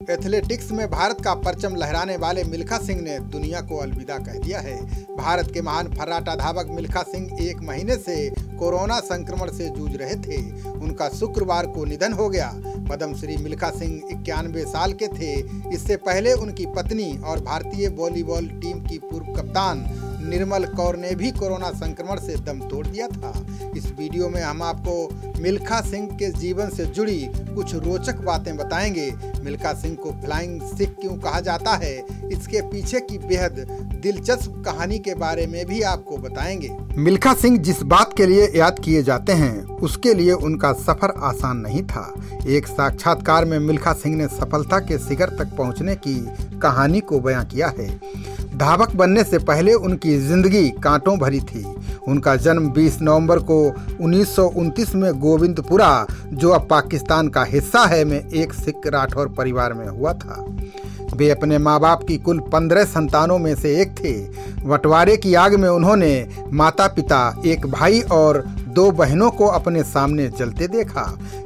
Athletics में भारत का परचम लहराने वाले मिल्खा सिंह ने दुनिया को अलविदा कह दिया है। भारत के महान फर्राटा धावक मिल्खा सिंह 1 महीने से कोरोना संक्रमण से जूझ रहे थे। उनका शुक्रवार को निधन हो गया। पद्मश्री मिल्खा सिंह 91 साल के थे। इससे पहले उनकी पत्नी और भारतीय वॉलीबॉल टीम की पूर्व कप्तान निर्मल कौर ने भी कोरोना संक्रमण से दम तोड़ दिया था। इस वीडियो में हम आपको मिल्खा सिंह के जीवन से जुड़ी कुछ रोचक बातें बताएंगे। मिल्खा सिंह को फ्लाइंग सिख क्यों कहा जाता है, इसके पीछे की बेहद दिलचस्प कहानी के बारे में भी आपको बताएंगे। मिल्खा सिंह जिस बात के लिए याद किए जाते हैं, उसके लिए उनका सफर आसान नहीं था। एक साक्षात्कार में मिल्खा सिंह ने सफलता के शिखर तक पहुंचने की कहानी को बयां किया है। धावक बनने से पहले उनकी जिंदगी कांटों भरी थी। उनका जन्म 20 नवंबर को 1929 में गोविंदपुरा, जो अब पाकिस्तान का हिस्सा है, में एक सिख राठौर परिवार में हुआ था। वे अपने माँ बाप की कुल 15 संतानों में से एक थे। बंटवारे की आग में उन्होंने माता पिता, एक भाई और 2 बहनों को अपने सामने जलते देखा।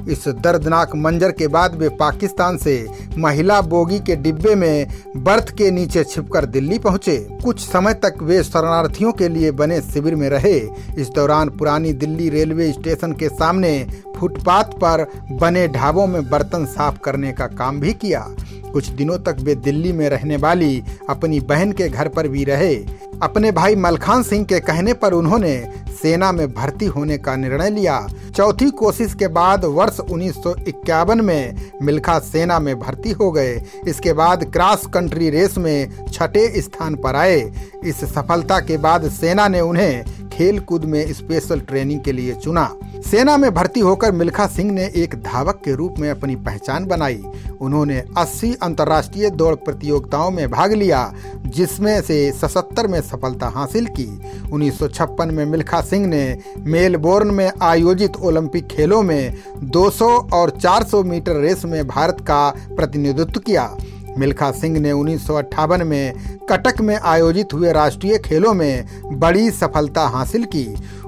इस दर्दनाक मंजर के बाद वे पाकिस्तान से महिला बोगी के डिब्बे में बर्थ के नीचे छिपकर दिल्ली पहुंचे। कुछ समय तक वे शरणार्थियों के लिए बने शिविर में रहे। इस दौरान पुरानी दिल्ली रेलवे स्टेशन के सामने फुटपाथ पर बने ढाबों में बर्तन साफ करने का काम भी किया। कुछ दिनों तक वे दिल्ली में रहने वाली अपनी बहन के घर पर भी रहे। अपने भाई मलखान सिंह के कहने पर उन्होंने सेना में भर्ती होने का निर्णय लिया। चौथी कोशिश के बाद वर्ष 1951 में मिल्खा सेना में भर्ती हो गए। इसके बाद क्रॉस कंट्री रेस में 6ठे स्थान पर आए। इस सफलता के बाद सेना ने उन्हें खेल कूद में स्पेशल ट्रेनिंग के लिए चुना। सेना में भर्ती होकर मिल्खा सिंह ने एक धावक के रूप में अपनी पहचान बनाई। उन्होंने 80 अंतर्राष्ट्रीय दौड़ प्रतियोगिताओं में भाग लिया, जिसमें से 77 में सफलता हासिल की। 1956 में मिल्खा सिंह ने मेलबोर्न में आयोजित ओलंपिक खेलों में 200 और 400 मीटर रेस में भारत का प्रतिनिधित्व किया। मिल्खा सिंह ने 1958 में कटक में आयोजित हुए राष्ट्रीय खेलों में बड़ी सफलता हासिल की।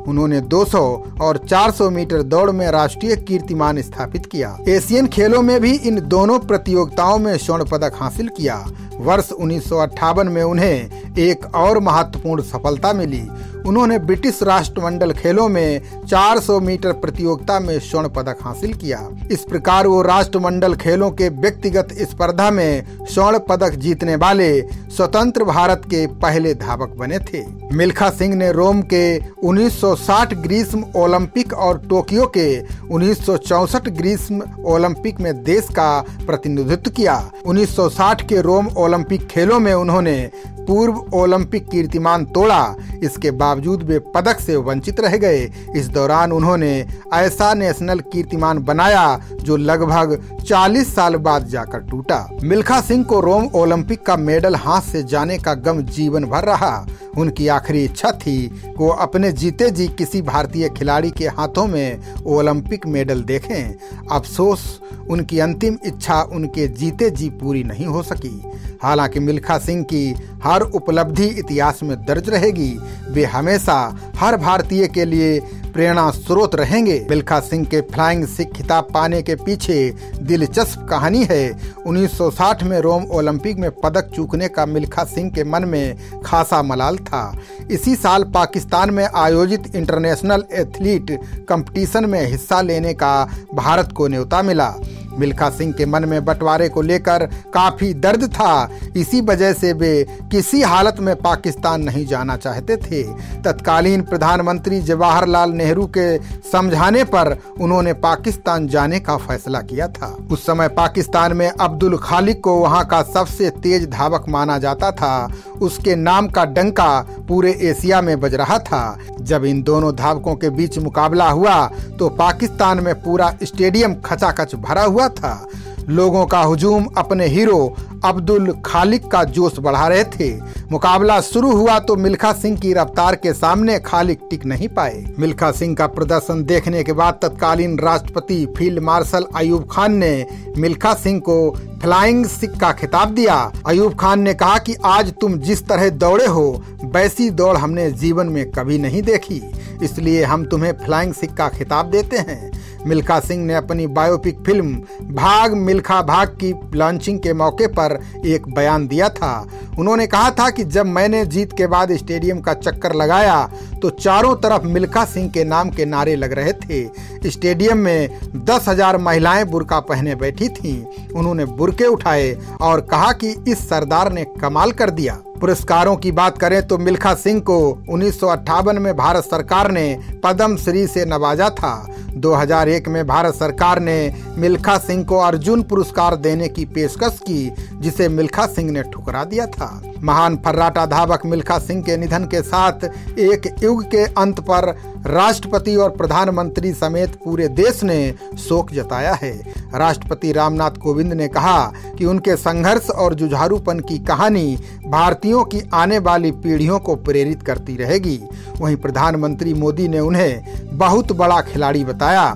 उन्होंने 200 और 400 मीटर दौड़ में राष्ट्रीय कीर्तिमान स्थापित किया। एशियन खेलों में भी इन दोनों प्रतियोगिताओं में स्वर्ण पदक हासिल किया। वर्ष 1958 में उन्हें एक और महत्वपूर्ण सफलता मिली। उन्होंने ब्रिटिश राष्ट्रमंडल खेलों में 400 मीटर प्रतियोगिता में स्वर्ण पदक हासिल किया। इस प्रकार वो राष्ट्रमंडल खेलों के व्यक्तिगत स्पर्धा में स्वर्ण पदक जीतने वाले स्वतंत्र भारत के पहले धावक बने थे। मिल्खा सिंह ने रोम के 1960 ग्रीष्म ओलंपिक और टोक्यो के 1964 ग्रीष्म ओलंपिक में देश का प्रतिनिधित्व किया। 1960 के रोम ओलंपिक खेलों में उन्होंने पूर्व ओलंपिक कीर्तिमान तोड़ा। इसके बावजूद वे पदक से वंचित रह गए। इस दौरान उन्होंने ऐसा नेशनल कीर्तिमान बनाया जो लगभग 40 साल बाद जाकर टूटा। मिल्खा सिंह को रोम ओलंपिक का मेडल हाथ से जाने का गम जीवन भर रहा। उनकी आखिरी इच्छा थी कि वो अपने जीते जी किसी भारतीय खिलाड़ी के हाथों में ओलंपिक मेडल देखें। अफसोस, उनकी अंतिम इच्छा उनके जीते जी पूरी नहीं हो सकी। हालांकि मिल्खा सिंह की हर उपलब्धि इतिहास में दर्ज रहेगी। वे हमेशा हर भारतीय के लिए प्रेरणा स्रोत रहेंगे। मिल्खा सिंह के फ्लाइंग सिख खिताब पाने के पीछे दिलचस्प कहानी है। 1960 में रोम ओलंपिक में पदक चूकने का मिल्खा सिंह के मन में खासा मलाल था। इसी साल पाकिस्तान में आयोजित इंटरनेशनल एथलीट कंपटीशन में हिस्सा लेने का भारत को न्योता मिला। मिल्खा सिंह के मन में बंटवारे को लेकर काफी दर्द था। इसी वजह से वे किसी हालत में पाकिस्तान नहीं जाना चाहते थे। तत्कालीन प्रधानमंत्री जवाहरलाल नेहरू के समझाने पर उन्होंने पाकिस्तान जाने का फैसला किया था। उस समय पाकिस्तान में अब्दुल खालिक को वहां का सबसे तेज धावक माना जाता था। उसके नाम का डंका पूरे एशिया में बज रहा था। जब इन दोनों धावकों के बीच मुकाबला हुआ तो पाकिस्तान में पूरा स्टेडियम खचाखच भरा हुआ था। लोगों का हुजूम अपने हीरो अब्दुल खालिक का जोश बढ़ा रहे थे। मुकाबला शुरू हुआ तो मिल्खा सिंह की रफ्तार के सामने खालिक टिक नहीं पाए। मिल्खा सिंह का प्रदर्शन देखने के बाद तत्कालीन राष्ट्रपति फील्ड मार्शल अयूब खान ने मिल्खा सिंह को फ्लाइंग सिख का खिताब दिया। अयूब खान ने कहा कि आज तुम जिस तरह दौड़े हो, वैसी दौड़ हमने जीवन में कभी नहीं देखी, इसलिए हम तुम्हें फ्लाइंग सिख का खिताब देते हैं। मिल्खा सिंह ने अपनी बायोपिक फिल्म भाग मिल्खा भाग की लॉन्चिंग के मौके पर एक बयान दिया था। उन्होंने कहा था कि जब मैंने जीत के बाद स्टेडियम का चक्कर लगाया तो चारों तरफ मिल्खा सिंह के नाम के नारे लग रहे थे। स्टेडियम में 10,000 महिलाएं बुर्का पहने बैठी थीं। उन्होंने बुर्के उठाए और कहा कि इस सरदार ने कमाल कर दिया। पुरस्कारों की बात करें तो मिल्खा सिंह को 1958 में भारत सरकार ने पद्म श्री से नवाजा था। 2001 में भारत सरकार ने मिल्खा सिंह को अर्जुन पुरस्कार देने की पेशकश की, जिसे मिल्खा सिंह ने ठुकरा दिया था। महान फर्राटा धावक मिल्खा सिंह के निधन के साथ एक युग के अंत पर राष्ट्रपति और प्रधानमंत्री समेत पूरे देश ने शोक जताया है। राष्ट्रपति रामनाथ कोविंद ने कहा कि उनके संघर्ष और जुझारूपन की कहानी भारतीयों की आने वाली पीढ़ियों को प्रेरित करती रहेगी। वहीं प्रधानमंत्री मोदी ने उन्हें बहुत बड़ा खिलाड़ी बताया।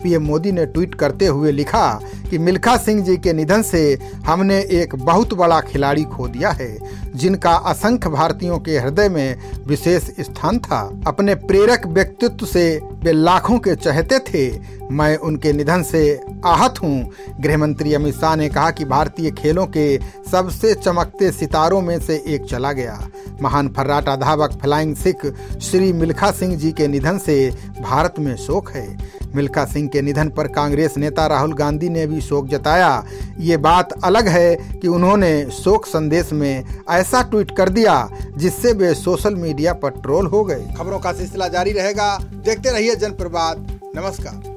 पीएम मोदी ने ट्वीट करते हुए लिखा कि मिल्खा सिंह जी के निधन से हमने एक बहुत बड़ा खिलाड़ी खो दिया है, जिनका असंख्य भारतीयों के हृदय में विशेष स्थान था। अपने प्रेरक व्यक्तित्व से वे लाखों के चहेते थे। मैं उनके निधन से आहत हूँ। गृहमंत्री अमित शाह ने कहा कि भारतीय खेलों के सबसे चमकते सितारों में से एक चला गया। महान फर्राटा धावक फ्लाइंग सिख श्री मिल्खा सिंह जी के निधन से भारत में शोक है। मिल्खा सिंह के निधन पर कांग्रेस नेता राहुल गांधी ने भी शोक जताया। ये बात अलग है कि उन्होंने शोक संदेश में ऐसा ट्वीट कर दिया जिससे वे सोशल मीडिया पर ट्रोल हो गए। खबरों का सिलसिला जारी रहेगा। देखते रहिए जनप्रवाद। नमस्कार।